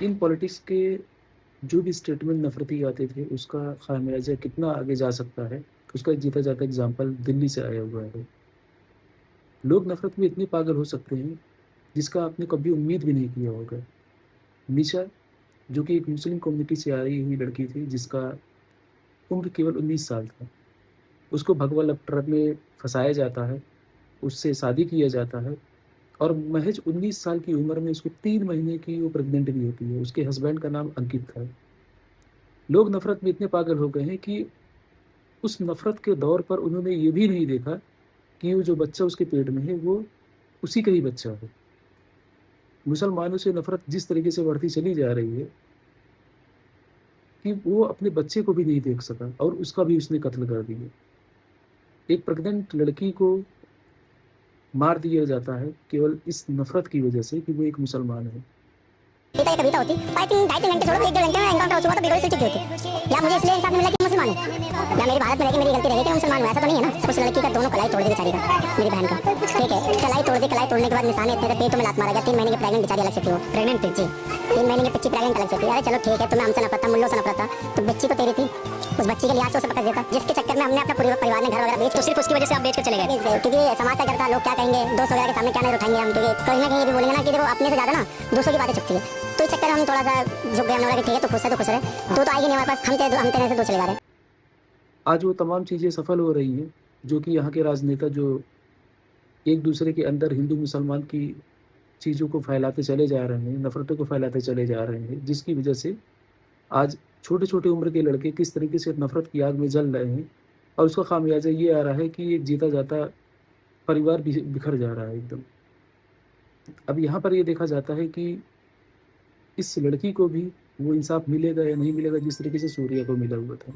In politics के जो भी स्टेटमेंट नफ़रती आते थे, उसका ख़ामियाज़ा कितना आगे जा सकता है, उसका एक जीता जागता एग्ज़ाम्पल दिल्ली से आया हुआ है। लोग नफ़रत में इतने पागल हो सकते हैं, जिसका आपने कभी उम्मीद भी नहीं किया होगा। निशा, जो कि एक मुस्लिम कम्युनिटी से आई हुई लड़की थी, जिसका उम्र केवल 19 साल था। उसको भगवा ट्रक में फँसाया जाता है, उससे शादी किया जाता है और महज़ 19 साल की उम्र में उसको 3 महीने की वो प्रेग्नेंट भी होती है। उसके हस्बैंड का नाम अंकित था। लोग नफ़रत में इतने पागल हो गए हैं कि उस नफ़रत के दौर पर उन्होंने ये भी नहीं देखा कि वो जो बच्चा उसके पेट में है, वो उसी का ही बच्चा है। मुसलमानों से नफ़रत जिस तरीके से बढ़ती चली जा रही है कि वो अपने बच्चे को भी नहीं देख सका और उसका भी उसने कत्ल कर दिया। एक प्रेग्नेंट लड़की को मार दिया जाता है केवल इस नफ़रत की वजह से कि वो एक मुसलमान है। कविता ये कविता होती आई थिंक ढाई 3 घंटे छोड़ो 1 डेढ़ घंटे में एनकाउंटर हो चुका तो बेरोई से चुकी होती या मुझे इसलिए इंसाफ नहीं मिला कि मुसलमान हूँ या मेरे भारत में रह के मेरी गलती रह गई कि मैं मुसलमान हूँ। ऐसा तो नहीं है ना। उस लड़की का दोनों कलाई तोड़ दी बेचारी का, मेरी बहन का। ठीक है, कलाई तोड़ दी। कलाई तोड़ने के बाद निशाने इतने थे, पेट में लात मारा गया। 3 महीने की प्रेग्नेंट बेचारी अलग से थी, वो प्रेग्नेंट थी जी। 3 महीने की बच्ची प्रेग्नेंट अलग से थी। अरे चलो ठीक है, तुम्हें हमसे नफरत था, मुल्लों से नफरत था, तो बच्ची तो तेरी थी। उस बच्ची के लिहाज से उसे पकड़ देता, जिसके चक्कर में हमने अपना पूरे परिवार ने घर वगैरह बेच, तो सिर्फ उसकी वजह से आप बेच कर चले गए। क्योंकि समाज का डर था, लोग क्या कहेंगे, दोस्त वगैरह के सामने क्या नहीं उठाएंगे हम, क्योंकि कहीं ना कहीं ये भी बोलेंगे ना कि देखो अपने से ज्यादा ना दूसरों की बातें चुपती है। तो इस चक्कर में हम थोड़ा सा झुक गए। हमने बोला कि ठीक है, तो खुश है तो खुश रहे, तो आएगी नहीं हमारे पास, हम तेरे से दो चले जा रहे हैं। आज वो तमाम चीज़ें सफल हो रही हैं, जो कि यहाँ के राजनेता जो एक-दूसरे के अंदर हिंदू-मुसलमान की चीज़ों को फैलाते चले जा रहे हैं, नफ़रतों को फैलाते चले जा रहे हैं, जिसकी वजह से आज छोटे-छोटे उम्र के लड़के किस तरीके से नफ़रत की आग में जल रहे हैं और उसका ख़ामियाज़ा ये आ रहा है कि एक जीता-जाता परिवार बिखर जा रहा है एकदम। अब यहाँ पर ये देखा जाता है कि इस लड़की को भी वो इंसाफ़ मिलेगा या नहीं मिलेगा जिस तरीके से सूर्या को मिला हुआ था।